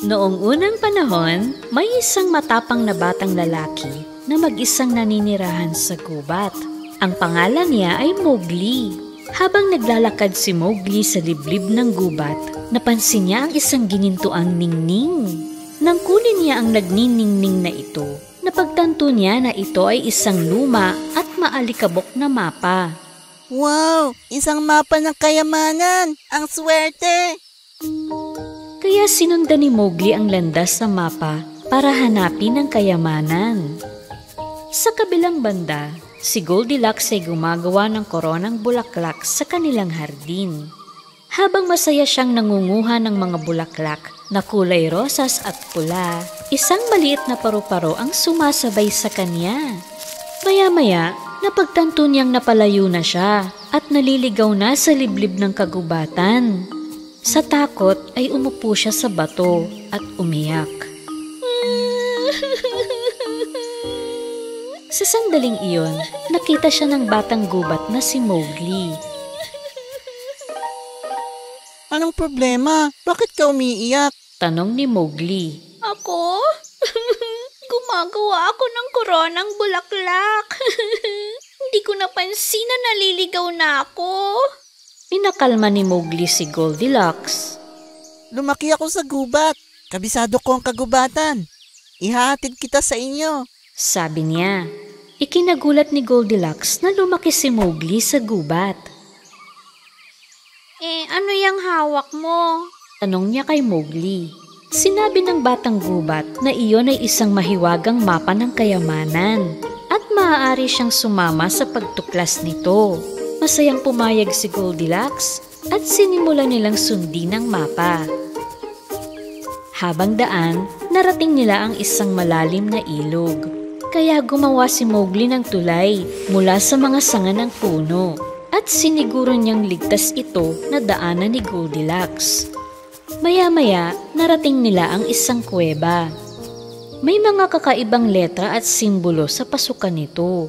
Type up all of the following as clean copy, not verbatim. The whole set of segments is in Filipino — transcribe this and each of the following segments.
Noong unang panahon, may isang matapang na batang lalaki na mag-isang naninirahan sa gubat. Ang pangalan niya ay Mowgli. Habang naglalakad si Mowgli sa liblib ng gubat, napansin niya ang isang ginintuang ningning. Nang kunin niya ang nagniningning na ito, napagtanto niya na ito ay isang luma at maalikabok na mapa. Wow! Isang mapa ng kayamanan! Ang swerte! Kaya sinundan ni Mowgli ang landas ng mapa para hanapin ang kayamanan. Sa kabilang banda, si Goldilocks ay gumagawa ng koronang bulaklak sa kanilang hardin. Habang masaya siyang nangunguha ng mga bulaklak na kulay rosas at pula, isang maliit na paru-paro ang sumasabay sa kanya. Maya-maya, napagtanto niyang napalayo na siya at naliligaw na sa liblib ng kagubatan. Sa takot ay umupo siya sa bato at umiyak. Sa sandaling iyon, nakita siya ng batang gubat na si Mowgli. Anong problema? Bakit ka umiiyak? Tanong ni Mowgli. Ako? Gumagawa ako ng koronang bulaklak. Hindi ko napansin na naliligaw na ako. Pinakalma ni Mowgli si Goldilocks. Lumaki ako sa gubat. Kabisado ko ang kagubatan. Ihahatid kita sa inyo. Sabi niya. Ikinagulat ni Goldilocks na lumaki si Mowgli sa gubat. Ano yung hawak mo? Tanong niya kay Mowgli. Sinabi ng batang gubat na iyon ay isang mahiwagang mapa ng kayamanan at maaari siyang sumama sa pagtuklas nito. Masayang pumayag si Goldilocks at sinimulan nilang sundin ang mapa. Habang daan, narating nila ang isang malalim na ilog. Kaya gumawa si Mowgli ng tulay mula sa mga sanga ng puno at siniguro niyang ligtas ito na daanan ni Goldilocks. Maya-maya, narating nila ang isang kuweba. May mga kakaibang letra at simbolo sa pasukan nito.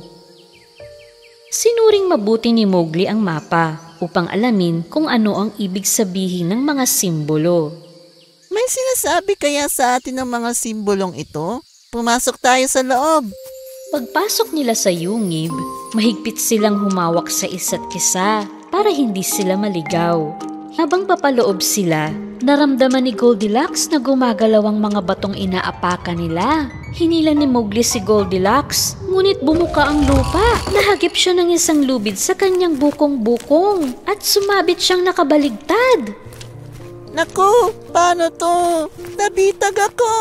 Sinuring mabuti ni Mowgli ang mapa upang alamin kung ano ang ibig sabihin ng mga simbolo. May sinasabi kaya sa atin ng mga simbolong ito? Pumasok tayo sa loob. Pagpasok nila sa yungib, mahigpit silang humawak sa isa't isa para hindi sila maligaw. Habang papaloob sila, naramdaman ni Goldilocks na gumagalaw ang mga batong inaapakan nila. Hinila ni Mowgli si Goldilocks, ngunit bumuka ang lupa. Nahagip siya ng isang lubid sa kanyang bukong-bukong at sumabit siyang nakabaligtad. Naku, paano to? Nabitag ako!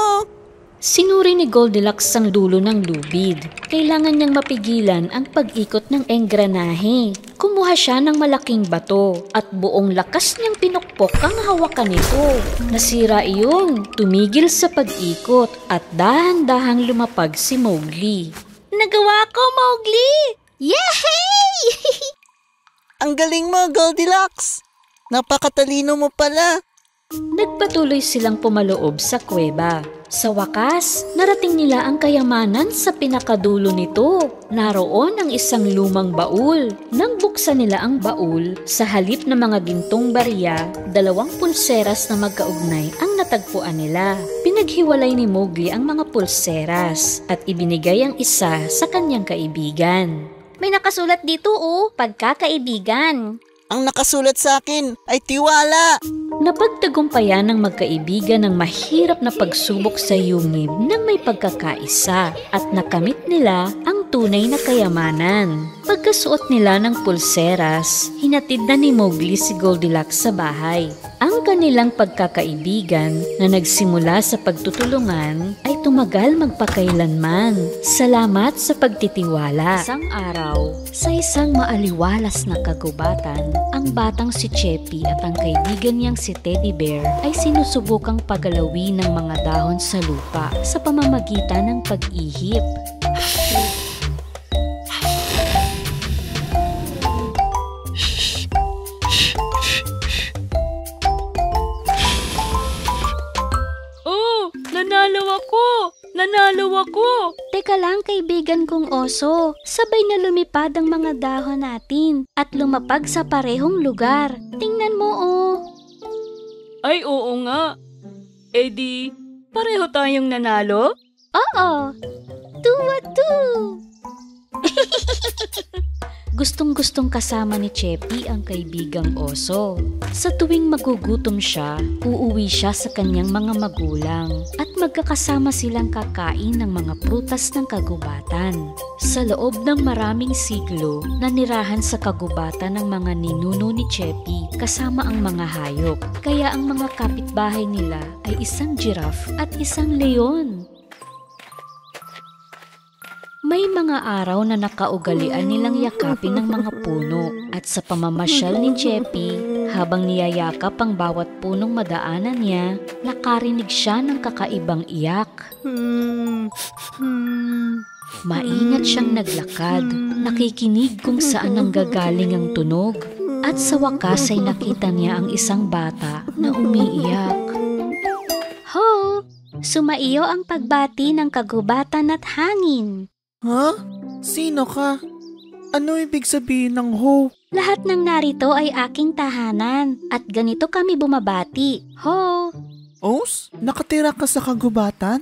Sinuri ni Goldilocks ang dulo ng lubid. Kailangan niyang mapigilan ang pag-ikot ng engranahe. Kumuha siya ng malaking bato at buong lakas niyang pinukpok ang hawakan nito. Nasira iyon, tumigil sa pag-ikot at dahan-dahang lumapag si Mowgli. Nagawa ko, Mowgli! Yehey! Ang galing mo, Goldilocks! Napakatalino mo pala! Nagpatuloy silang pumaloob sa kuweba. Sa wakas, narating nila ang kayamanan sa pinakadulo nito. Naroon ang isang lumang baul. Nang buksan nila ang baul, sa halip ng mga gintong barya, 2 pulseras na magkaugnay ang natagpuan nila. Pinaghiwalay ni Mowgli ang mga pulseras at ibinigay ang isa sa kanyang kaibigan. May nakasulat dito, pagkakaibigan. Ang nakasulat sa akin ay tiwala. Napagtagumpayan ng magkaibigan ng mahirap na pagsubok sa yungib ng may pagkakaisa at nakamit nila ang tunay na kayamanan. Pagkasuot nila ng pulseras, hinatid na ni Mowgli si Goldilocks sa bahay. Ang kanilang pagkakaibigan na nagsimula sa pagtutulungan ay tumagal magpakailanman. Salamat sa pagtitiwala. Isang araw, sa isang maaliwalas na kagubatan, ang batang si Chepi at ang kaibigan niyang si Teddy Bear ay sinusubukang pagalawin ng mga dahon sa lupa sa pamamagitan ng pag-ihip. Nanalo ako! Teka lang, kaibigan kong oso. Sabay na lumipad ang mga dahon natin at lumapag sa parehong lugar. Tingnan mo, Ay, oo nga. Eh di, Pareho tayong nanalo? Oo, 2-2. Gustong-gustong kasama ni Chepi ang kaibigang oso. Sa tuwing magugutom siya, uuwi siya sa kanyang mga magulang at magkakasama silang kakain ng mga prutas ng kagubatan. Sa loob ng maraming siglo, nanirahan sa kagubatan ng mga ninuno ni Chepi kasama ang mga hayop. Kaya ang mga kapitbahay nila ay isang giraffe at isang leon. May mga araw na nakaugalian nilang yakapin ng mga puno at sa pamamasyal ni Chepi, habang niyayakap ang bawat punong madaanan niya, nakarinig siya ng kakaibang iyak. Maingat siyang naglakad, nakikinig kung saan nanggagaling ang tunog, at sa wakas ay nakita niya ang isang bata na umiiyak. Ho! Sumaiyo ang pagbati ng kagubatan at hangin. Ha? Sino ka? Ano ibig sabihin ng ho? Lahat ng narito ay aking tahanan at ganito kami bumabati. Ho! Os? Nakatira ka sa kagubatan?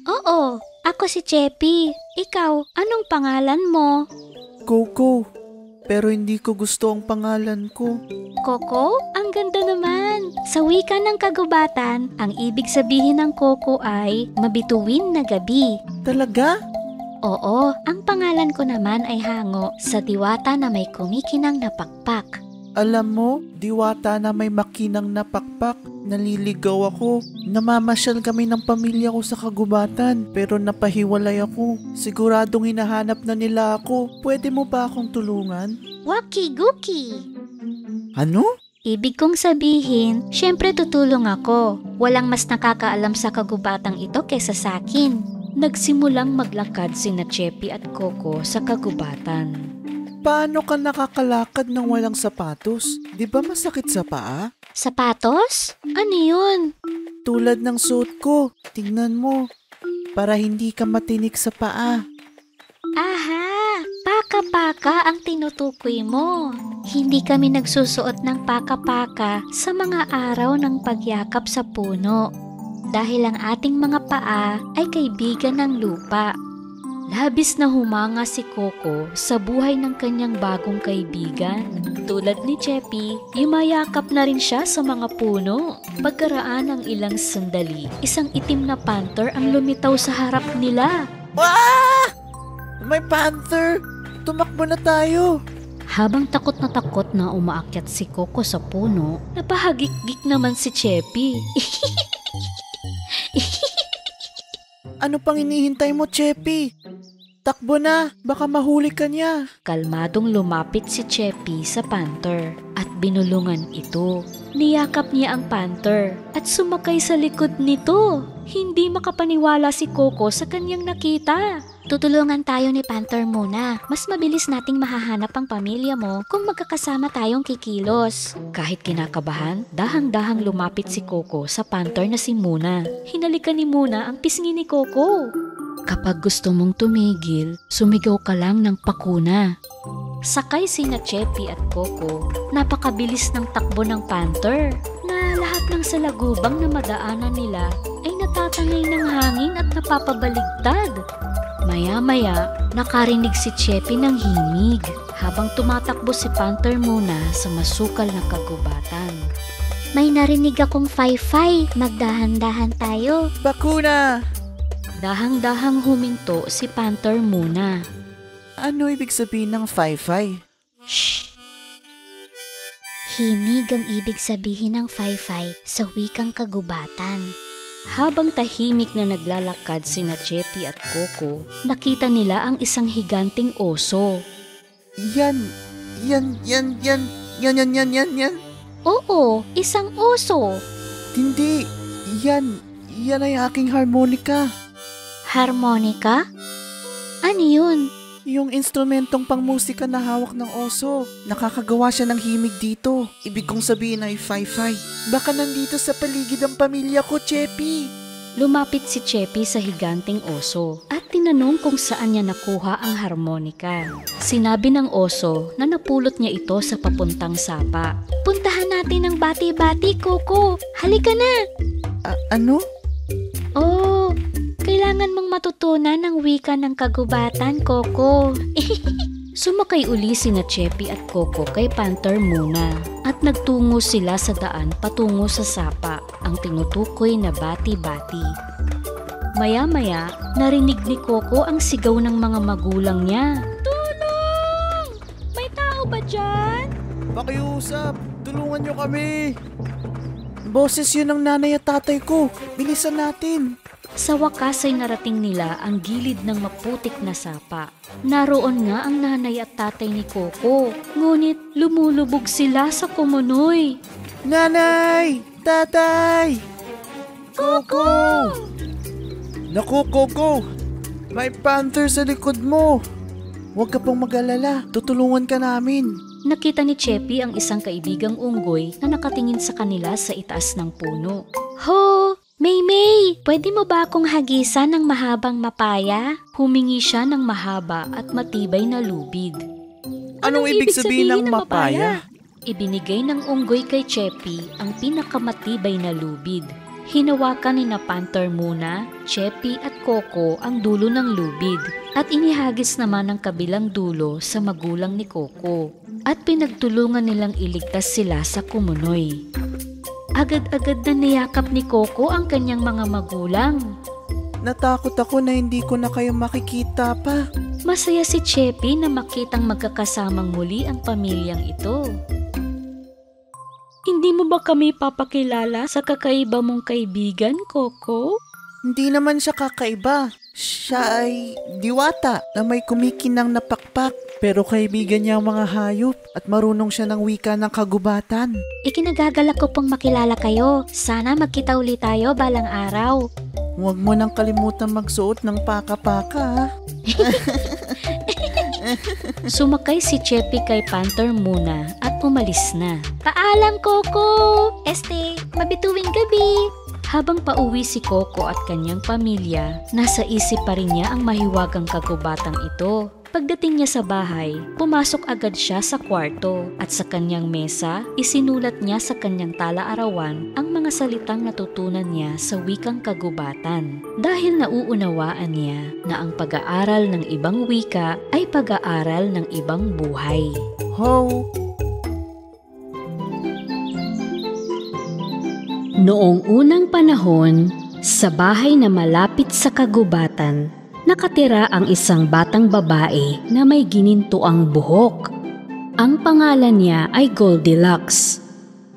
Oo, ako si Chepi. Ikaw, anong pangalan mo? Coco. Pero hindi ko gusto ang pangalan ko. Coco? Ang ganda naman. Sa wika ng kagubatan, ang ibig sabihin ng Coco ay mabituin na gabi. Talaga? Oo, ang pangalan ko naman ay Hango sa diwata na may kumikinang na pakpak. Alam mo, diwata na may makinang na pakpak. Naliligaw ako. Namamasyal kami ng pamilya ko sa kagubatan pero napahiwalay ako. Siguradong hinahanap na nila ako. Pwede mo ba akong tulungan? Waki-guki! Ano? Ibig kong sabihin, syempre tutulong ako. Walang mas nakakaalam sa kagubatang ito kesa sa akin. Nagsimulang maglakad sina Chepi at Coco sa kagubatan. Paano ka nakakalakad ng walang sapatos? Di ba masakit sa paa? Sapatos? Ano yun? Tulad ng suot ko. Tingnan mo. Para hindi ka matinik sa paa. Aha! Paka-paka ang tinutukoy mo. Hindi kami nagsusuot ng paka-paka sa mga araw ng pagyakap sa puno. Dahil ang ating mga paa ay kaibigan ng lupa. Labis na humanga si Coco sa buhay ng kanyang bagong kaibigan. Tulad ni Chepi, yumayakap na rin siya sa mga puno. Pagkaraan ng ilang sandali, isang itim na panther ang lumitaw sa harap nila. Ah! May panther! Tumakbo na tayo! Habang takot na umaakyat si Coco sa puno, napahagik-gik naman si Chepi. Ano pang hinihintay mo, Chepi? Takbo na, baka mahuli ka niya. Kalmadong lumapit si Chepi sa panther at binulungan ito. Niyakap niya ang panther at sumakay sa likod nito. Hindi makapaniwala si Coco sa kanyang nakita. Tutulungan tayo ni Panther muna. Mas mabilis nating mahahanap ang pamilya mo kung magkakasama tayong kikilos. Kahit kinakabahan, dahang-dahang lumapit si Coco sa panther na si Muna. Hinalikan ni Muna ang pisngi ni Coco. Kapag gusto mong tumigil, sumigaw ka lang ng pakuna. Sakay sina Chepi at Coco. Napakabilis ng takbo ng panther na lahat ng salagubang na madaanan nila ay natatangay ng hangin at napapabaligtad. Maya-maya, nakarinig si Chepi ng himig habang tumatakbo si Panther Muna sa masukal na kagubatan. May narinig akong fay-fay. Magdahan-dahan tayo. Bakuna! Dahang-dahang huminto si Panther Muna. Ano ibig sabihin ng fay-fay? Shh! Himig ang ibig sabihin ng fay-fay sa wikang kagubatan. Habang tahimik na naglalakad sina Chepi at Coco, nakita nila ang isang higanting oso. Yan. Oo, isang oso. Hindi. Yan ay aking harmonika. Harmonika? Ano yun? Yung instrumentong pangmusika na hawak ng oso. Nakakagawa siya ng himig dito. Ibig kong sabihin ay fay-fay. Baka nandito sa paligid ang pamilya ko, Chepi. Lumapit si Chepi sa higanting oso at tinanong kung saan niya nakuha ang harmonika. Sinabi ng oso na napulot niya ito sa papuntang sapa. Puntahan natin ang bati-bati, Coco. Halika na! Ano? Oh, Kailangan mong matutunan ang wika ng kagubatan, Coco. Sumakay uli sina Chepi at Coco kay Panther muna at nagtungo sila sa daan patungo sa sapa, ang tinutukoy na bati-bati. Maya-maya, narinig ni Coco ang sigaw ng mga magulang niya. Tulong! May tao ba dyan? Pakiusap! Tulungan niyo kami! Boses yun ng nanay at tatay ko. Bilisan natin. Sa wakas ay narating nila ang gilid ng maputik na sapa. Naroon nga ang nanay at tatay ni Coco, ngunit lumulubog sila sa kumunoy. Nanay! Tatay! Coco! Naku, Coco! May panther sa likod mo! Huwag ka pong mag-alala. Tutulungan ka namin. Nakita ni Chepi ang isang kaibigang unggoy na nakatingin sa kanila sa itaas ng puno. Ho! Maymay, pwede mo ba akong hagisan ng mahabang mapaya? Humingi siya ng mahaba at matibay na lubid. Anong ibig sabihin ng mapaya? Ibinigay ng unggoy kay Chepi ang pinakamatibay na lubid. Hinawakan ni na Panther muna, Chepi at Coco ang dulo ng lubid at inihagis naman ang kabilang dulo sa magulang ni Coco at pinagtulungan nilang iligtas sila sa kumunoy. Agad-agad na niyakap ni Coco ang kanyang mga magulang. Natakot ako na hindi ko na kayo makikita pa. Masaya si Chepi na makitang magkakasamang muli ang pamilyang ito. Hindi mo ba kami papakilala sa kakaiba mong kaibigan, Coco? Hindi naman siya kakaiba. Siya ay diwata na may kumikinang na pakpak. Pero kaibigan niya ang mga hayop at marunong siya ng wika ng kagubatan. Ikinagagalak ko pong makilala kayo. Sana magkita ulit tayo balang araw. Huwag mo nang kalimutan magsuot ng paka-paka. Sumakay si Chepi kay Panther muna at umalis na. Paalam, Coco! Mabituwing gabi! Habang pauwi si Coco at kanyang pamilya, nasa isip pa rin niya ang mahiwagang kagubatang ito. Pagdating niya sa bahay, pumasok agad siya sa kwarto at sa kanyang mesa, isinulat niya sa kanyang tala-arawan ang mga salitang natutunan niya sa wikang kagubatan. Dahil nauunawaan niya na ang pag-aaral ng ibang wika ay pag-aaral ng ibang buhay. Ho! Noong unang panahon, sa bahay na malapit sa kagubatan, nakatira ang isang batang babae na may ginintuang buhok. Ang pangalan niya ay Goldilocks.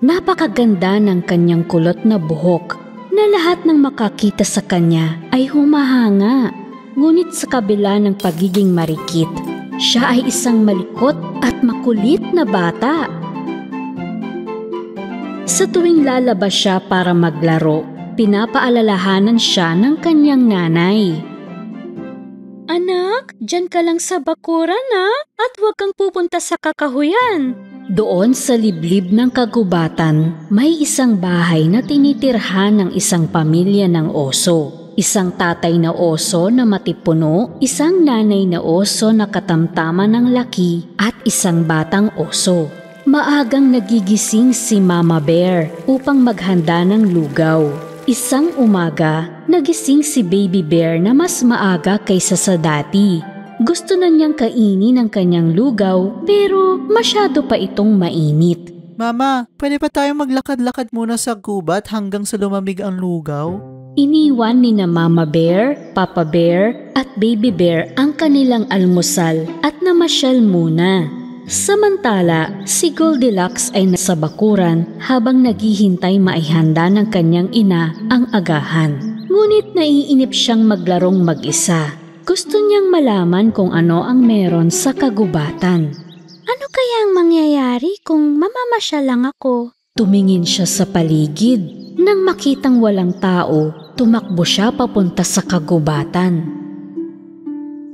Napakaganda ng kanyang kulot na buhok na lahat ng makakita sa kanya ay humahanga. Ngunit sa kabila ng pagiging marikit, siya ay isang malikot at makulit na bata. Sa tuwing lalabas siya para maglaro, pinapaalalahanan siya ng kanyang nanay. Anak, dyan ka lang sa bakuran at huwag kang pupunta sa kakahuyan. Doon sa liblib ng kagubatan, may isang bahay na tinitirhan ng isang pamilya ng oso. Isang tatay na oso na matipuno, isang nanay na oso na katamtaman ng laki, at isang batang oso. Maagang nagigising si Mama Bear upang maghanda ng lugaw. Isang umaga, nagising si Baby Bear na mas maaga kaysa sa dati. Gusto na niyang kainin ang kanyang lugaw pero masyado pa itong mainit. Mama, pwede pa tayong maglakad-lakad muna sa gubat hanggang sa lumamig ang lugaw? Iniwan ni na Mama Bear, Papa Bear at Baby Bear ang kanilang almusal at namasyal muna. Samantala, si Goldilocks ay nasa bakuran habang naghihintay maihanda ng kanyang ina ang agahan. Ngunit naiinip siyang maglarong mag-isa. Gusto niyang malaman kung ano ang meron sa kagubatan. Ano kaya ang mangyayari kung mamamasyal lang ako? Tumingin siya sa paligid. Nang makitang walang tao, tumakbo siya papunta sa kagubatan.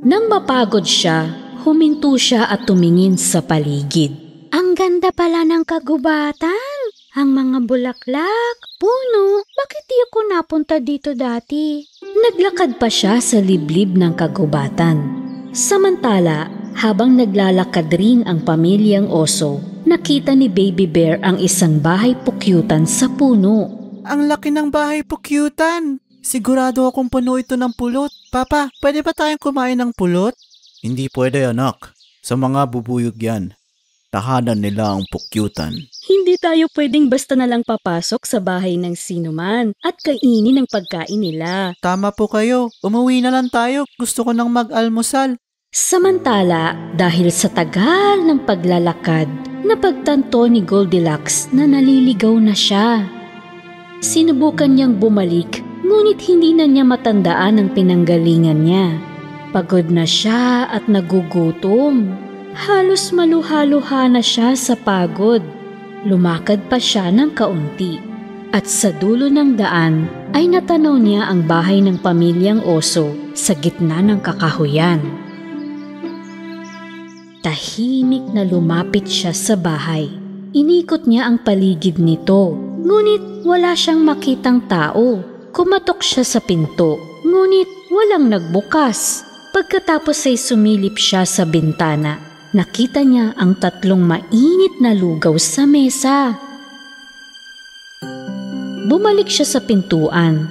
Nang mapagod siya, huminto siya at tumingin sa paligid. Ang ganda pala ng kagubatan. Ang mga bulaklak, puno, bakit di ako napunta dito dati? Naglakad pa siya sa liblib ng kagubatan. Samantala, habang naglalakad rin ang pamilyang oso, nakita ni Baby Bear ang isang bahay pukyutan sa puno. Ang laki ng bahay pukyutan! Sigurado akong puno ito ng pulot. Papa, pwede ba tayong kumain ng pulot? Hindi pwede anak. Sa mga bubuyog yan. Tahanan nila ang pukyutan. Hindi tayo pwedeng basta na lang papasok sa bahay ng sinuman at kainin ang pagkain nila. Tama po kayo. Umuwi na lang tayo. Gusto ko nang mag-almusal. Samantala, dahil sa tagal ng paglalakad, napagtanto ni Goldilocks na naliligaw na siya. Sinubukan niyang bumalik, ngunit hindi na niya matandaan ang pinanggalingan niya. Pagod na siya at nagugutom. Halos maluha-luha na siya sa pagod. Lumakad pa siya ng kaunti. At sa dulo ng daan ay natanaw niya ang bahay ng pamilyang oso sa gitna ng kakahuyan. Tahimik na lumapit siya sa bahay. Inikot niya ang paligid nito, ngunit wala siyang makitang tao. Kumatok siya sa pinto, ngunit walang nagbukas. Pagkatapos ay sumilip siya sa bintana. Nakita niya ang 3 mainit na lugaw sa mesa. Bumalik siya sa pintuan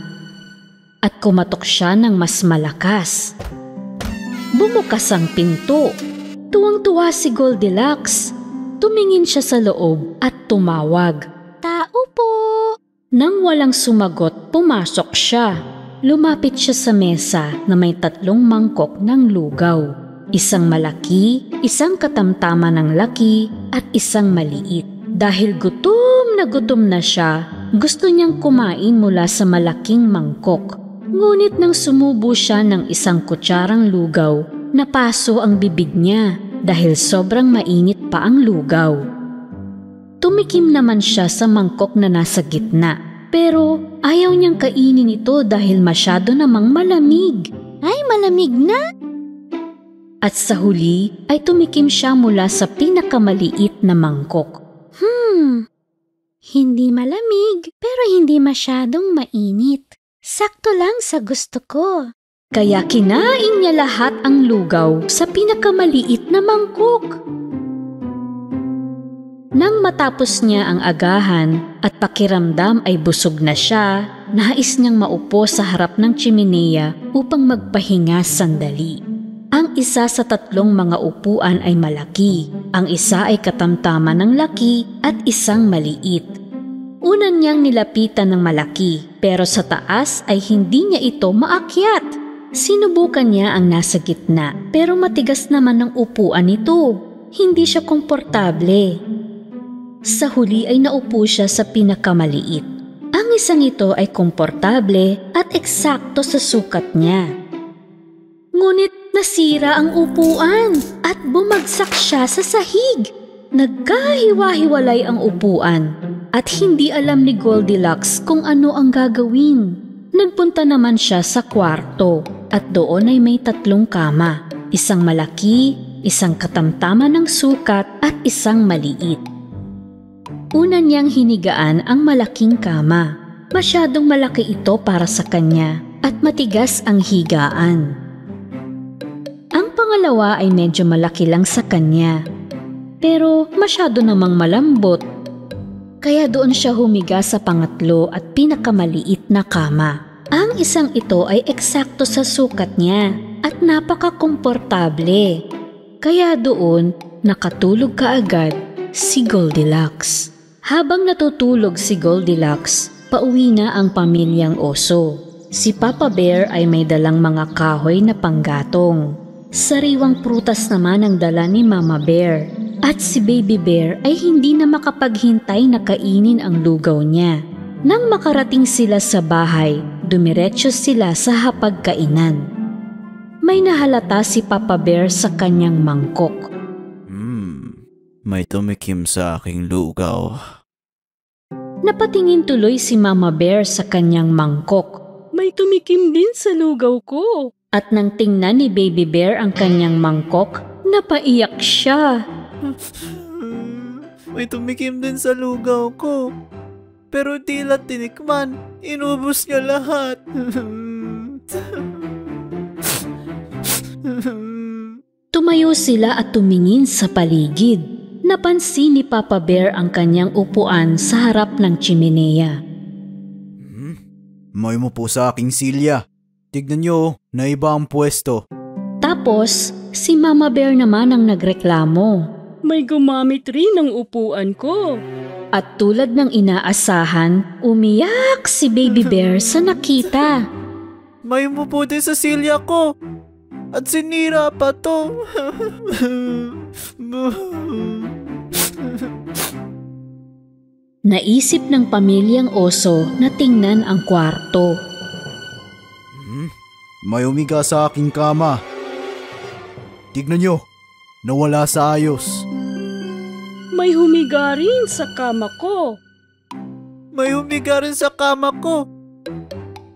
at kumatok siya ng mas malakas. Bumukas ang pinto. Tuwang-tuwa si Goldilocks. Tumingin siya sa loob at tumawag. "Tao po!" Nang walang sumagot, pumasok siya. Lumapit siya sa mesa na may 3 mangkok ng lugaw. Isang malaki, isang katamtaman ng laki, at isang maliit. Dahil gutom na siya, gusto niyang kumain mula sa malaking mangkok. Ngunit nang sumubo siya ng isang kutsarang lugaw, napaso ang bibig niya dahil sobrang mainit pa ang lugaw. Tumikim naman siya sa mangkok na nasa gitna, pero ayaw niyang kainin ito dahil masyado namang malamig. Ay, malamig na! At sa huli ay tumikim siya mula sa pinakamaliit na mangkok. Hindi malamig, pero hindi masyadong mainit. Sakto lang sa gusto ko. Kaya kinain niya lahat ang lugaw sa pinakamaliit na mangkok. Nang matapos niya ang agahan at pakiramdam ay busog na siya, nais niyang maupo sa harap ng tsimeneya upang magpahinga sandali. Ang isa sa 3 mga upuan ay malaki, ang isa ay katamtaman ng laki at isang maliit. Una niyang nilapitan ng malaki, pero sa taas ay hindi niya ito maakyat. Sinubukan niya ang nasa gitna, pero matigas naman ang upuan nito. Hindi siya komportable. Sa huli ay naupo siya sa pinakamaliit. Ang isang ito ay komportable at eksakto sa sukat niya. Ngunit nasira ang upuan at bumagsak siya sa sahig. Nagkahiwa-hiwalay ang upuan at hindi alam ni Goldilocks kung ano ang gagawin. Nagpunta naman siya sa kwarto at doon ay may 3 kama. Isang malaki, isang katamtaman ng sukat at isang maliit. Una niyang hinigaan ang malaking kama. Masyadong malaki ito para sa kanya at matigas ang higaan. Ang pangalawa ay medyo malaki lang sa kanya, pero masyado namang malambot. Kaya doon siya humiga sa pangatlo at pinakamaliit na kama. Ang isang ito ay eksakto sa sukat niya at napaka-komportable. Kaya doon nakatulog kaagad si Goldilocks. Habang natutulog si Goldilocks, pauwi na ang pamilyang oso. Si Papa Bear ay may dalang mga kahoy na panggatong. Sariwang prutas naman ang dala ni Mama Bear. At si Baby Bear ay hindi na makapaghintay na kainin ang lugaw niya. Nang makarating sila sa bahay, dumiretso sila sa hapagkainan. May nahalata si Papa Bear sa kanyang mangkok. May tumikim sa aking lugaw. Napatingin tuloy si Mama Bear sa kanyang mangkok. May tumikim din sa lugaw ko. At nang tingnan ni Baby Bear ang kanyang mangkok, napaiyak siya. May tumikim din sa lugaw ko. Pero tila tinikman. Inubos niya lahat. Tumayo sila at tumingin sa paligid. Napansin ni Papa Bear ang kanyang upuan sa harap ng tsimeneya. May mo po sa aking silya. Tignan nyo, naiba ang pwesto. Tapos, si Mama Bear naman ang nagreklamo. May gumamit rin ng upuan ko. At tulad ng inaasahan, umiyak si Baby Bear sa nakita. May mo po din sa silya ko. At sinira pa to. Naisip ng pamilyang oso na tingnan ang kwarto. May umiga sa aking kama. Tignan nyo, nawala sa ayos. May humiga rin sa kama ko. May umiga rin sa kama ko.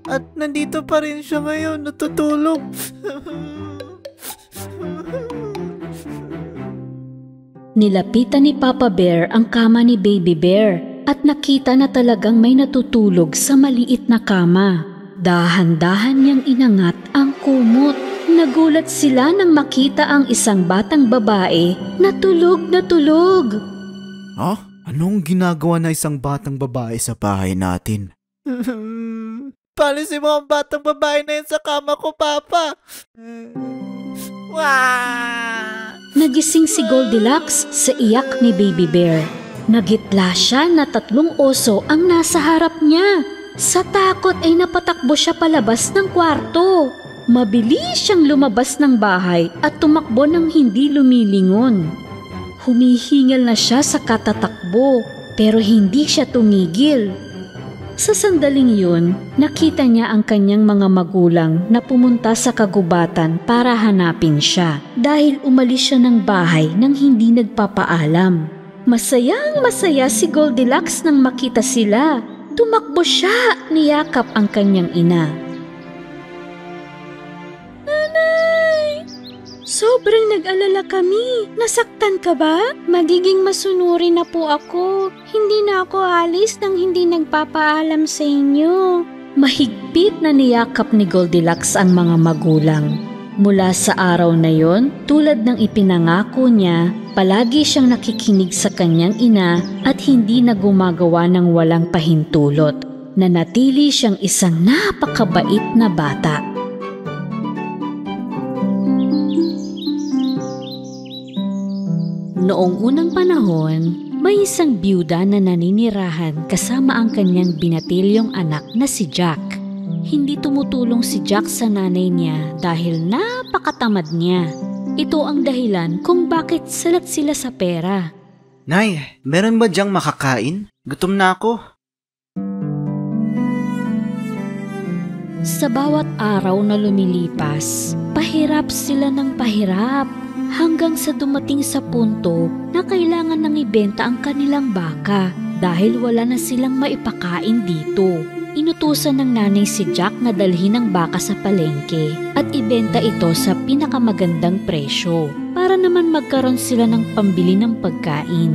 At nandito pa rin siya ngayon, natutulog. Nilapitan ni Papa Bear ang kama ni Baby Bear at nakita na talagang may natutulog sa maliit na kama. Dahan-dahan niyang inangat ang kumot. Nagulat sila nang makita ang isang batang babae na tulog na tulog. Ha? Anong ginagawa na isang batang babae sa bahay natin? Palisin mo ang batang babae na yun sa kama ko, Papa. Nagising si Goldilocks sa iyak ni Baby Bear. Nagitla siya na 3 oso ang nasa harap niya. Sa takot ay napatakbo siya palabas ng kwarto. Mabilis siyang lumabas ng bahay at tumakbo ng hindi lumilingon. Humihingal na siya sa katatakbo pero hindi siya tumigil. Sa sandaling yun, nakita niya ang kanyang mga magulang na pumunta sa kagubatan para hanapin siya dahil umalis siya ng bahay nang hindi nagpapaalam. Masayang masaya si Goldilocks nang makita sila. Tumakbo siya, niyakap ang kanyang ina. Nanay! Sobrang nag-alala kami. Nasaktan ka ba? Magiging masunuri na po ako. Hindi na ako alis nang hindi nagpapaalam sa inyo. Mahigpit na niyakap ni Goldilocks ang mga magulang. Mula sa araw na yon, tulad ng ipinangako niya, palagi siyang nakikinig sa kanyang ina at hindi na gumagawa ng walang pahintulot. Nanatili siyang isang napakabait na bata. Noong unang panahon, may isang byuda na naninirahan kasama ang kanyang binatilyong anak na si Jack. Hindi tumutulong si Jack sa nanay niya dahil napakatamad niya. Ito ang dahilan kung bakit salat sila sa pera. Nay, meron ba diyang makakain? Gutom na ako. Sa bawat araw na lumilipas, pahirap sila ng pahirap hanggang sa dumating sa punto na kailangan nang ibenta ang kanilang baka dahil wala na silang maipakain dito. Inutusan ng nanay si Jack na dalhin ang baka sa palengke at ibenta ito sa pinakamagandang presyo para naman magkaroon sila ng pambili ng pagkain.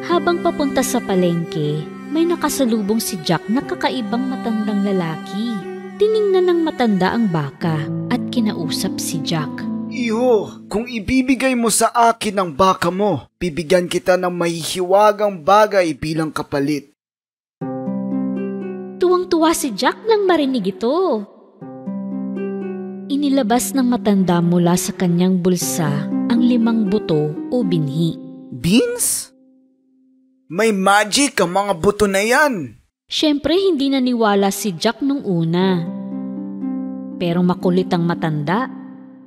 Habang papunta sa palengke, may nakasalubong si Jack na kakaibang matandang lalaki. Tiningnan ng matanda ang baka at kinausap si Jack. Iho, kung ibibigay mo sa akin ang baka mo, bibigyan kita ng mahihiwagang bagay bilang kapalit. Tuwang-tuwa si Jack nang marinig ito. Inilabas ng matanda mula sa kanyang bulsa ang 5 buto o binhi. Beans? May magic ang mga buto na yan. Siyempre hindi naniwala si Jack nung una. Pero makulit ang matanda.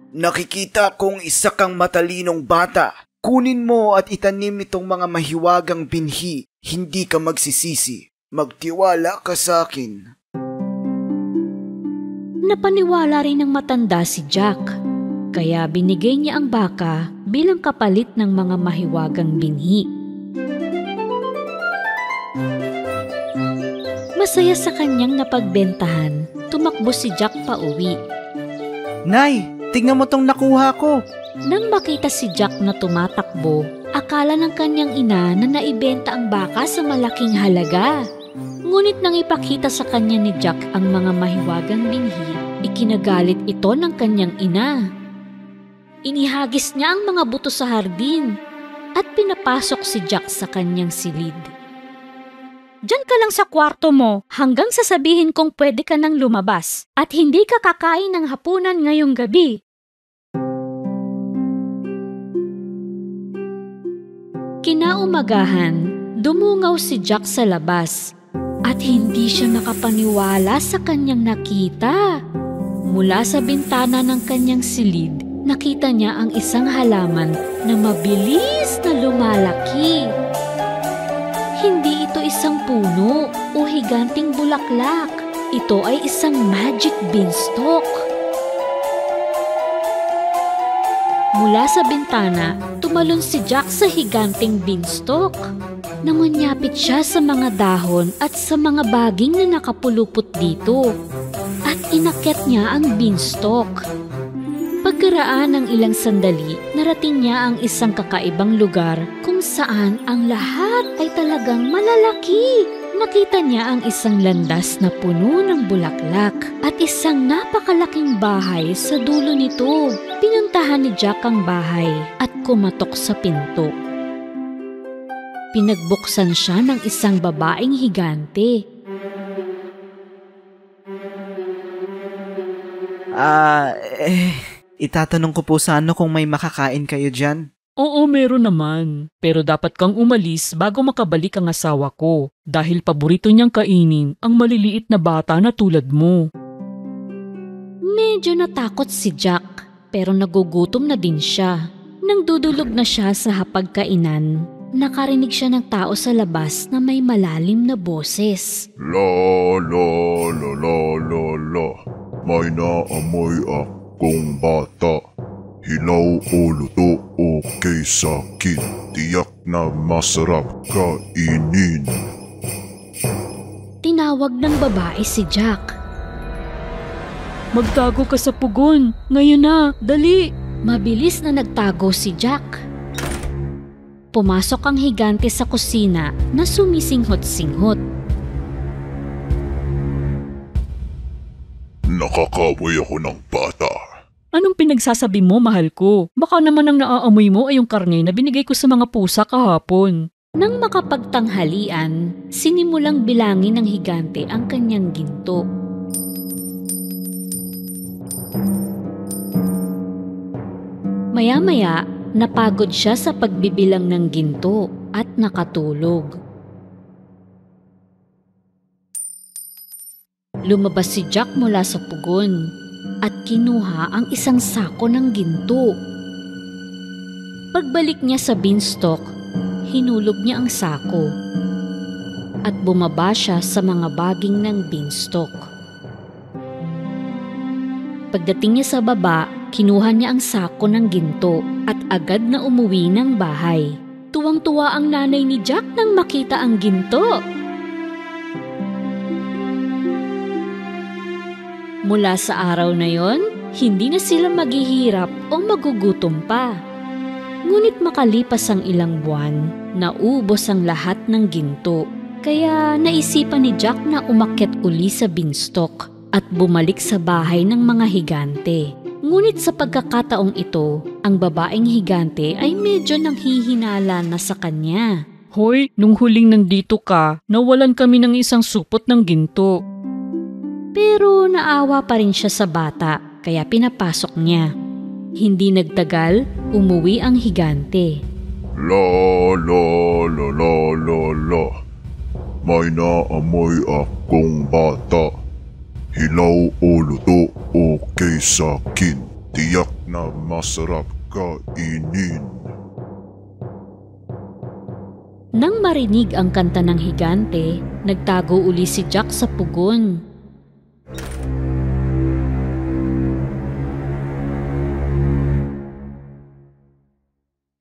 Nakikita kong isa kang matalinong bata. Kunin mo at itanim itong mga mahiwagang binhi. Hindi ka magsisisi. Magtiwala ka sa akin. Napaniwala rin ng matanda si Jack. Kaya binigay niya ang baka bilang kapalit ng mga mahiwagang binhi. Masaya sa kanyang napagbentahan, tumakbo si Jack pauwi. Nay, tignan mo tong nakuha ko. Nang makita si Jack na tumatakbo, akala ng kanyang ina na naibenta ang baka sa malaking halaga. Ngunit nang ipakita sa kanya ni Jack ang mga mahiwagang binhi, ikinagalit ito ng kanyang ina. Inihagis niya ang mga buto sa hardin at pinapasok si Jack sa kanyang silid. Diyan ka lang sa kwarto mo hanggang sasabihin kong pwede ka nang lumabas at hindi ka kakain ng hapunan ngayong gabi. Kinaumagahan, dumungaw si Jack sa labas at hindi siya makapaniwala sa kanyang nakita. Mula sa bintana ng kanyang silid, nakita niya ang isang halaman na mabilis na lumalaki. Hindi ito isang puno o higanting bulaklak. Ito ay isang magic beanstalk. Mula sa bintana, tumalon si Jack sa higanting beanstalk. Nangunyapit siya sa mga dahon at sa mga baging na nakapulupot dito. At inakyat niya ang beanstalk. Pagkaraan ng ilang sandali, narating niya ang isang kakaibang lugar kung saan ang lahat ay talagang malalaki. Nakita niya ang isang landas na puno ng bulaklak at isang napakalaking bahay sa dulo nito. Pinuntahan ni Jack ang bahay at kumatok sa pinto. Pinagbuksan siya ng isang babaeng higante. Itatanong ko po sana kung may makakain kayo dyan. Oo, meron naman. Pero dapat kang umalis bago makabalik ang asawa ko dahil paborito niyang kainin ang maliliit na bata na tulad mo. Medyo natakot si Jack pero nagugutom na din siya. Nang dudulog na siya sa hapagkainan, nakarinig siya ng tao sa labas na may malalim na boses. La la la la la la, may naamoy akong bata. Hilaw o luto okay sa akin, tiyak na masarap kainin. Tinawag ng babae si Jack. Magtago ka sa pugon. Ngayon na, dali. Mabilis na nagtago si Jack. Pumasok ang higante sa kusina na sumisinghot-singhot. Nakakamoy ako ng bata. Anong pinagsasabi mo, mahal ko? Baka naman ang naaamoy mo ay yung karne na binigay ko sa mga pusa kahapon. Nang makapagtanghalian, sinimulang bilangin ng higante ang kanyang ginto. Maya-maya, napagod siya sa pagbibilang ng ginto at nakatulog. Lumabas si Jack mula sa pugon at kinuha ang isang sako ng ginto. Pagbalik niya sa beanstalk, hinulog niya ang sako at bumaba siya sa mga baging ng beanstalk. Pagdating niya sa baba, kinuha niya ang sako ng ginto at agad na umuwi ng bahay. Tuwang-tuwa ang nanay ni Jack nang makita ang ginto. Mula sa araw na yon, hindi na sila maghihirap o magugutom pa. Ngunit makalipas ang ilang buwan, naubos ang lahat ng ginto. Kaya naisipan ni Jack na umakyat uli sa beanstalk at bumalik sa bahay ng mga higante. Ngunit sa pagkakataong ito, ang babaeng higante ay medyo nanghihinala na sa kanya. Hoy, nung huling nandito ka, nawalan kami ng isang supot ng ginto. Pero naawa pa rin siya sa bata, kaya pinapasok niya. Hindi nagtagal, umuwi ang higante. La la la la la la, may naamoy akong bata. Hilaw o luto okay sa akin, tiyak na masarap kainin. Nang marinig ang kanta ng higante, nagtago uli si Jack sa pugon.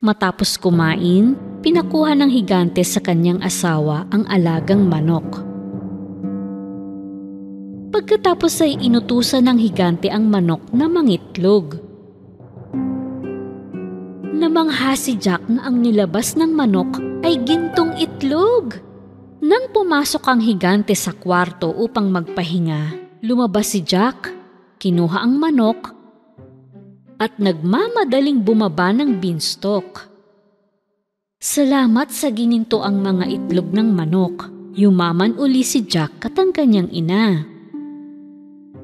Matapos kumain, pinakuha ng higante sa kanyang asawa ang alagang manok. Pagkatapos ay inutusan ng higante ang manok na mangitlog. Namangha si Jack na ang nilabas ng manok ay gintong itlog. Nang pumasok ang higante sa kwarto upang magpahinga, lumabas si Jack, kinuha ang manok, at nagmamadaling bumaba ng beanstalk. Salamat sa gininto ang mga itlog ng manok. Yumaman uli si Jack at ang kanyang ina.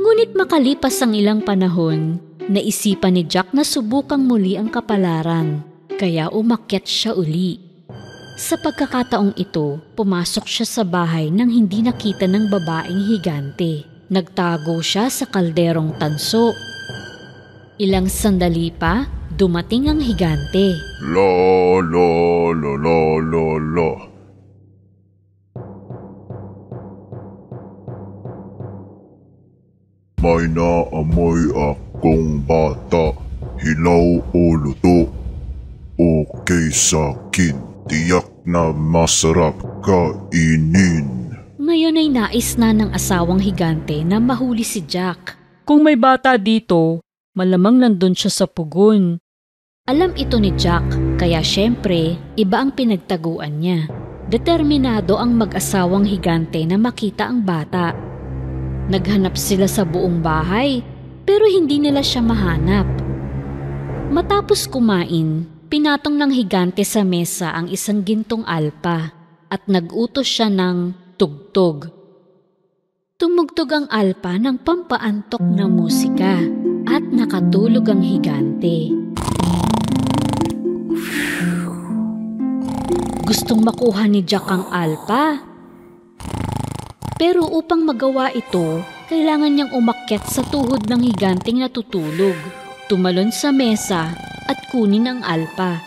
Ngunit makalipas ang ilang panahon, naisipan ni Jack na subukang muli ang kapalaran, kaya umakyat siya uli. Sa pagkakataong ito, pumasok siya sa bahay nang hindi nakita ng babaeng higante. Nagtago siya sa kalderong tanso. Ilang sandali pa, dumating ang higante. La la la la la la. May naamoy akong bata. Hilaw o luto. Okay sa akin. Tiyak na masarap kainin. Ngayon ay nais na ng asawang higante na mahuli si Jack. Kung may bata dito, malamang nandun siya sa pugon. Alam ito ni Jack, kaya syempre, iba ang pinagtaguan niya. Determinado ang mag-asawang higante na makita ang bata. Naghanap sila sa buong bahay, pero hindi nila siya mahanap. Matapos kumain, pinatong ng higante sa mesa ang isang gintong alpa at nag-utos siya ng tugtog. Tumugtog ang alpa ng pampaantok na musika at nakatulog ang higante. Gustong makuha ni Jack ang alpa. Pero upang magawa ito, kailangan niyang umakyat sa tuhod ng higanteng natutulog, tumalon sa mesa at kunin ang alpa.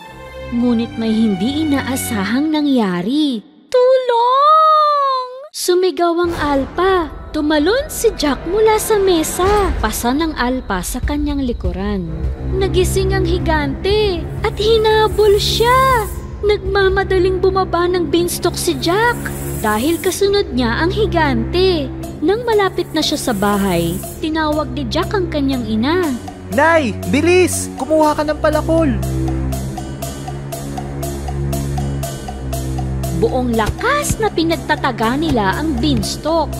Ngunit may hindi inaasahang nangyari. Tulong! Sumigaw ang alpa. Tumalon si Jack mula sa mesa. Pasa ng alpa sa kanyang likuran. Nagising ang higante at hinabol siya. Nagmamadaling bumaba ng beanstalk si Jack dahil kasunod niya ang higante. Nang malapit na siya sa bahay, tinawag ni Jack ang kanyang ina. Nay, bilis! Kumuha ka ng palakol! Buong lakas na pinagtataga nila ang beanstalk.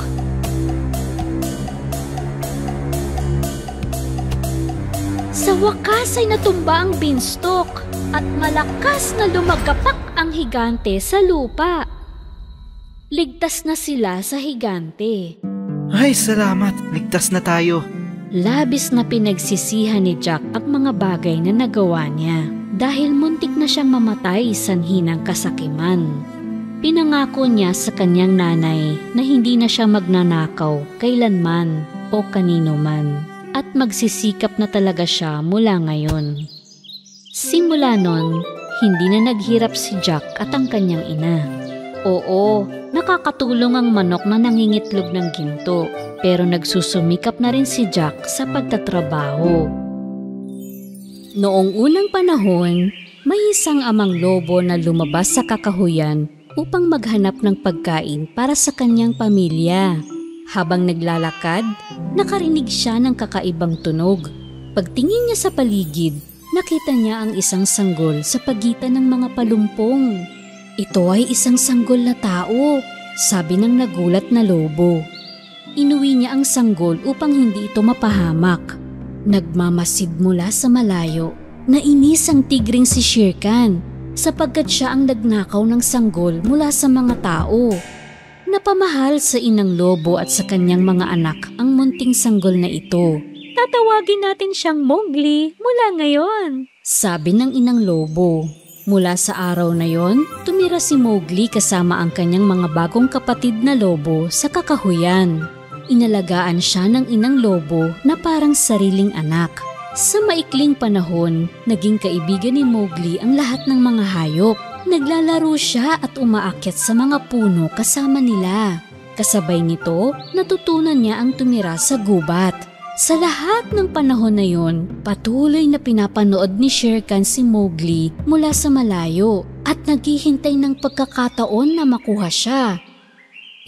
Sa wakas ay natumba ang beanstalk at malakas na lumagapak ang higante sa lupa. Ligtas na sila sa higante. Ay, salamat! Ligtas na tayo! Labis na pinagsisihan ni Jack ang mga bagay na nagawa niya dahil muntik na siyang mamatay sanhi ng kasakiman. Pinangako niya sa kanyang nanay na hindi na siya magnanakaw kailanman o kanino man at magsisikap na talaga siya mula ngayon. Simula nun, hindi na naghirap si Jack at ang kanyang ina. Oo, nakakatulong ang manok na nangingitlog ng ginto, pero nagsusumikap na rin si Jack sa pagtatrabaho. Noong unang panahon, may isang amang lobo na lumabas sa kakahuyan upang maghanap ng pagkain para sa kanyang pamilya. Habang naglalakad, nakarinig siya ng kakaibang tunog. Pagtingin niya sa paligid, nakita niya ang isang sanggol sa pagitan ng mga palumpong. Ito ay isang sanggol na tao, sabi ng nagulat na lobo. Inuwi niya ang sanggol upang hindi ito mapahamak. Nagmamasid mula sa malayo, nainis ang tigring si Shere Khan sapagkat siya ang nagnakaw ng sanggol mula sa mga tao. Napamahal sa inang lobo at sa kanyang mga anak ang munting sanggol na ito. Tatawagin natin siyang Mowgli mula ngayon, sabi ng inang lobo. Mula sa araw na yon, tumira si Mowgli kasama ang kanyang mga bagong kapatid na lobo sa kakahuyan. Inalagaan siya ng inang lobo na parang sariling anak. Sa maikling panahon, naging kaibigan ni Mowgli ang lahat ng mga hayop. Naglalaro siya at umaakyat sa mga puno kasama nila. Kasabay nito, natutunan niya ang tumira sa gubat. Sa lahat ng panahon na yon, patuloy na pinapanood ni Shere Khan si Mowgli mula sa malayo at naghihintay ng pagkakataon na makuha siya.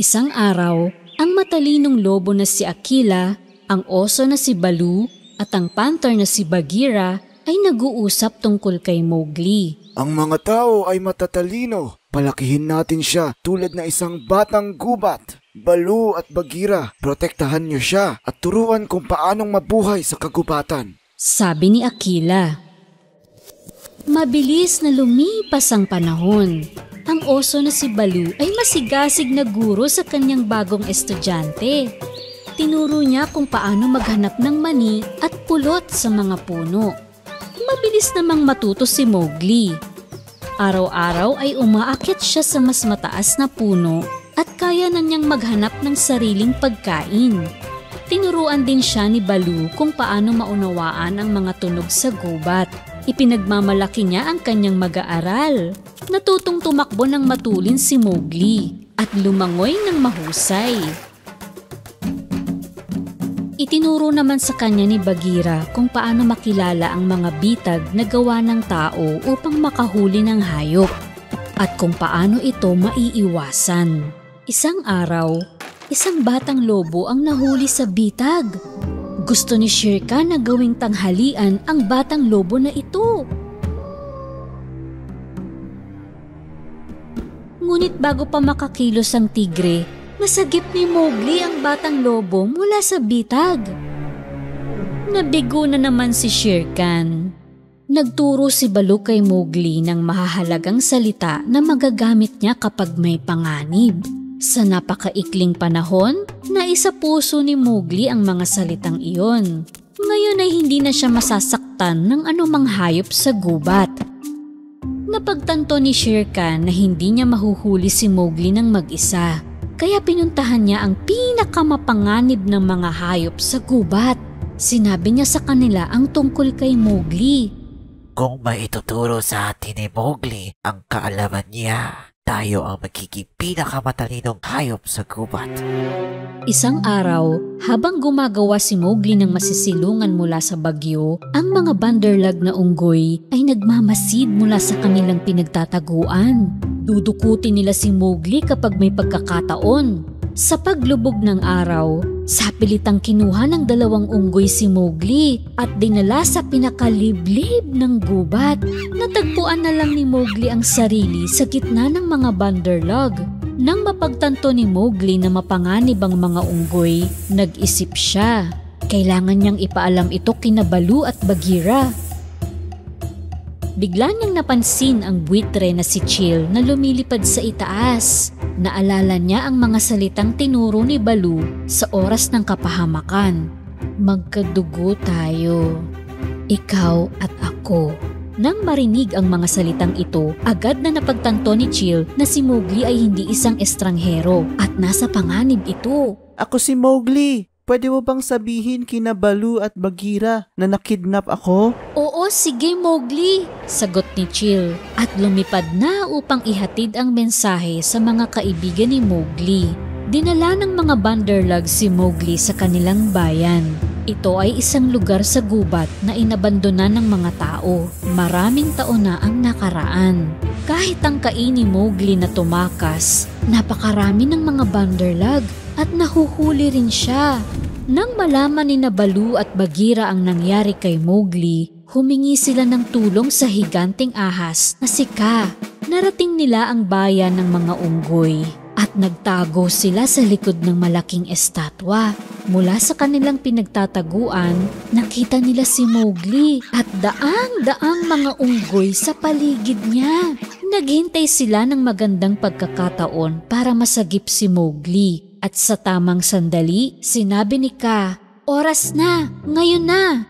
Isang araw, ang matalinong lobo na si Akela, ang oso na si Baloo at ang panther na si Bagheera ay nag-uusap tungkol kay Mowgli. Ang mga tao ay matatalino. Palakihin natin siya tulad na isang batang gubat. Baloo at Bagheera, protektahan niyo siya at turuan kung paanong mabuhay sa kagubatan, sabi ni Akela. Mabilis na lumipas ang panahon. ang oso na si Baloo ay masigasig na guro sa kanyang bagong estudyante. Tinuro niya kung paano maghanap ng mani at pulot sa mga puno. Mabilis namang matuto si Mowgli. Araw-araw ay umaakyat siya sa mas mataas na puno at kaya na niyang maghanap ng sariling pagkain. Tinuruan din siya ni Baloo kung paano maunawaan ang mga tunog sa gubat. Ipinagmamalaki niya ang kanyang mag-aaral. Natutong tumakbo ng matulin si Mowgli at lumangoy ng mahusay. Itinuro naman sa kanya ni Bagheera kung paano makilala ang mga bitag na gawa ng tao upang makahuli ng hayop at kung paano ito maiiwasan. Isang araw, isang batang lobo ang nahuli sa bitag. Gusto ni Shere Khan na gawing tanghalian ang batang lobo na ito. Ngunit bago pa makakilos ang tigre, nasagip ni Mowgli ang batang lobo mula sa bitag. Nabigo na naman si Shere Khan. Nagturo si Baloo kay Mowgli ng mahahalagang salita na magagamit niya kapag may panganib. Sa napakaikling panahon, naisa puso ni Mowgli ang mga salitang iyon. Ngayon ay hindi na siya masasaktan ng anumang hayop sa gubat. Napagtanto ni Shere Khan na hindi niya mahuhuli si Mowgli ng mag-isa. Kaya pinuntahan niya ang pinakamapanganib ng mga hayop sa gubat. Sinabi niya sa kanila ang tungkol kay Mowgli. Kung maituturo sa atin ni Mowgli ang kaalaman niya, tayo ang magiging pinakamatalinong hayop sa gubat. Isang araw, habang gumagawa si Mowgli ng masisilungan mula sa bagyo, ang mga banderlag na unggoy ay nagmamasid mula sa kanilang pinagtataguan. Dudukutin nila si Mowgli kapag may pagkakataon. Sa paglubog ng araw, sapilitang kinuha ng dalawang unggoy si Mowgli at dinala sa pinakaliblib ng gubat. Natagpuan na lang ni Mowgli ang sarili sa gitna ng mga banderlog. Nang mapagtanto ni Mowgli na mapanganib ang mga unggoy, nag-isip siya. Kailangan niyang ipaalam ito kina Baloo at Bagheera. Bigla niyang napansin ang buitre na si Chill na lumilipad sa itaas. Naalala niya ang mga salitang tinuro ni Baloo sa oras ng kapahamakan. Magkadugo tayo, ikaw at ako. Nang marinig ang mga salitang ito, agad na napagtanto ni Chill na si Mowgli ay hindi isang estranghero at nasa panganib ito. Ako si Mowgli. Pwede mo bang sabihin kina Baloo at Bagheera na nakidnap ako? Oo, sige Mowgli, sagot ni Chill at lumipad na upang ihatid ang mensahe sa mga kaibigan ni Mowgli. Dinala ng mga banderlag si Mowgli sa kanilang bayan. Ito ay isang lugar sa gubat na inabandona ng mga tao. Maraming taon na ang nakaraan. Kahit ang kaini Mowgli na tumakas, napakarami ng mga banderlag at nahuhuli rin siya. Nang malaman ni Baloo at Bagheera ang nangyari kay Mowgli, humingi sila ng tulong sa higanting ahas na si Kaa. Narating nila ang bayan ng mga unggoy at nagtago sila sa likod ng malaking estatwa. Mula sa kanilang pinagtataguan, nakita nila si Mowgli at daang-daang mga unggoy sa paligid niya. Naghintay sila ng magandang pagkakataon para masagip si Mowgli. At sa tamang sandali, sinabi ni Kaa, "Oras na! Ngayon na!"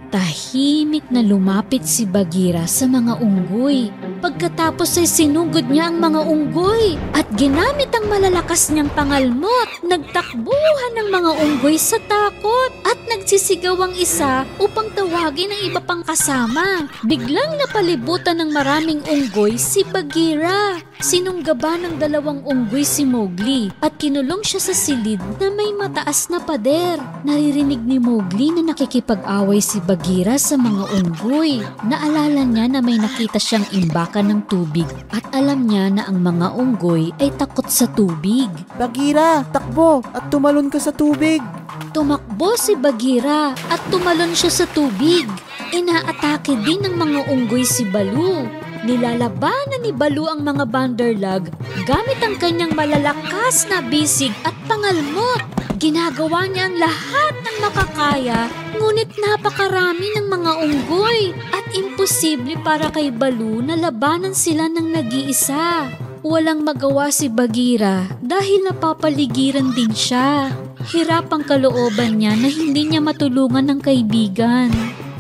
Tahimik na lumapit si Bagheera sa mga unggoy. Pagkatapos ay sinugod niya ang mga unggoy at ginamit ang malalakas niyang pangalmot. Nagtakbuhan ng mga unggoy sa takot at nagsisigaw ang isa upang tawagin ang iba pang kasama. Biglang napalibutan ng maraming unggoy si Bagheera. Sinunggaba ng dalawang unggoy si Mowgli at kinulong siya sa silid na may mataas na pader. Naririnig ni Mowgli na nakikipag-away si Bagheera sa mga unggoy. Naalala niya na may nakita siyang imbakan ng tubig at alam niya na ang mga unggoy ay takot sa tubig. Bagheera, takbo at tumalon ka sa tubig. Tumakbo si Bagheera at tumalon siya sa tubig. Inaatake din ng mga unggoy si Baloo. Nilalabanan ni Baloo ang mga banderlag gamit ang kanyang malalakas na bisig at pangalmot. Ginagawa niya ang lahat ng makakaya, ngunit napakarami ng mga unggoy at imposible para kay Baloo na labanan sila ng nag-iisa. Walang magawa si Bagheera dahil napapaligiran din siya. Hirap ang kalooban niya na hindi niya matulungan ng kaibigan.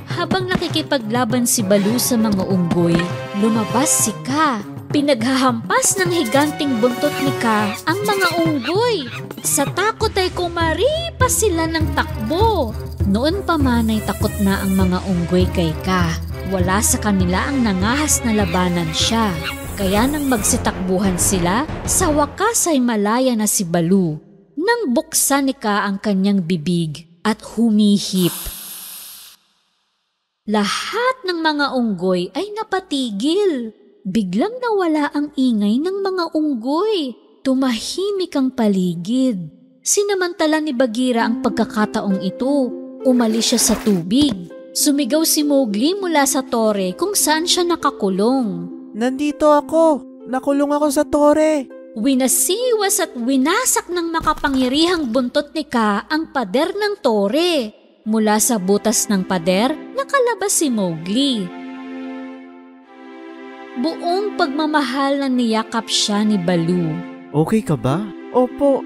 Habang nakikipaglaban si Baloo sa mga unggoy, lumabas si Kaa. Pinaghahampas ng higanting buntot ni Kaa ang mga unggoy. Sa takot ay kumaripas sila ng takbo. Noon pa man ay takot na ang mga unggoy kay Kaa. Wala sa kanila ang nangahas na labanan siya. Kaya nang magsitakbuhan sila, sa wakas ay malaya na si Baloo. Nang buksan ni Kaa ang kanyang bibig at humihip. Lahat ng mga unggoy ay napatigil. Biglang nawala ang ingay ng mga unggoy. Tumahimik ang paligid. Sinamantala ni Bagheera ang pagkakataong ito. Umalis siya sa tubig. Sumigaw si Mowgli mula sa tore kung saan siya nakakulong. Nandito ako. Nakulong ako sa tore. Winasiwas at winasak ng makapangyarihang buntot ni Kaa ang pader ng tore. Mula sa butas ng pader, nakalabas si Mowgli. Buong pagmamahal na niyakap siya ni Baloo. Okay ka ba? Opo.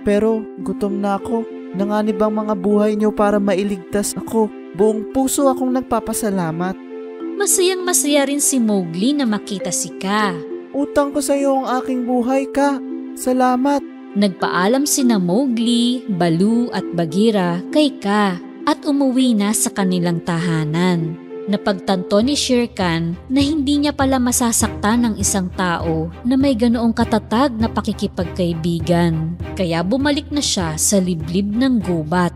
Pero gutom na ako. Nanganib ang mga buhay niyo para mailigtas ako. Buong puso akong nagpapasalamat. Masayang-masaya rin si Mowgli na makita si Kaa. Utang ko sa iyo ang aking buhay, Kaa. Salamat. Nagpaalam sina Mowgli, Baloo at Bagheera kay Kaa at umuwi na sa kanilang tahanan. Napagtanto ni Shere Khan na hindi niya pala masasaktan ng isang tao na may ganoong katatag na pakikipagkaibigan. Kaya bumalik na siya sa liblib ng gubat.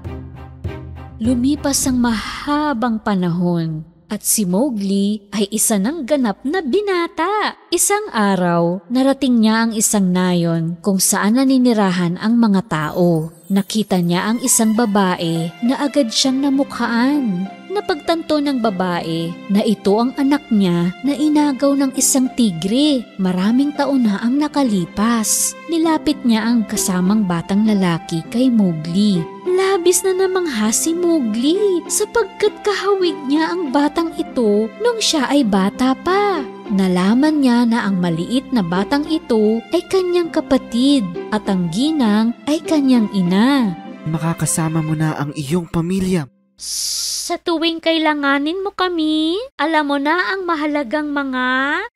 Lumipas ang mahabang panahon at si Mowgli ay isa ng ganap na binata. Isang araw, narating niya ang isang nayon kung saan naninirahan ang mga tao. Nakita niya ang isang babae na agad siyang namukhaan. Napagtanto ng babae na ito ang anak niya na inagaw ng isang tigre. Maraming taon na ang nakalipas. Nilapit niya ang kasamang batang lalaki kay Mowgli. Labis na namangha si Mowgli sapagkat kahawig niya ang batang ito nung siya ay bata pa. Nalaman niya na ang maliit na batang ito ay kanyang kapatid at ang ginang ay kanyang ina. Makakasama mo na ang iyong pamilya. Sa tuwing kailanganin mo kami, alam mo na ang mahalagang mga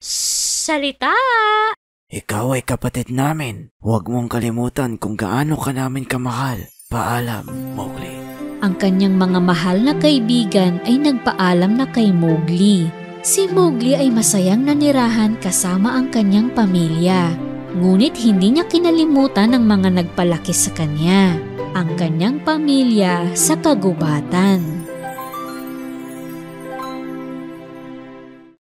salita. Ikaw ay kapatid namin. Huwag mong kalimutan kung gaano ka namin kamahal. Paalam, Mowgli. Ang kanyang mga mahal na kaibigan ay nagpaalam na kay Mowgli. Si Mowgli ay masayang nanirahan kasama ang kanyang pamilya. Ngunit hindi niya kinalimutan ang mga nagpalaki sa kanya, ang kanyang pamilya sa kagubatan.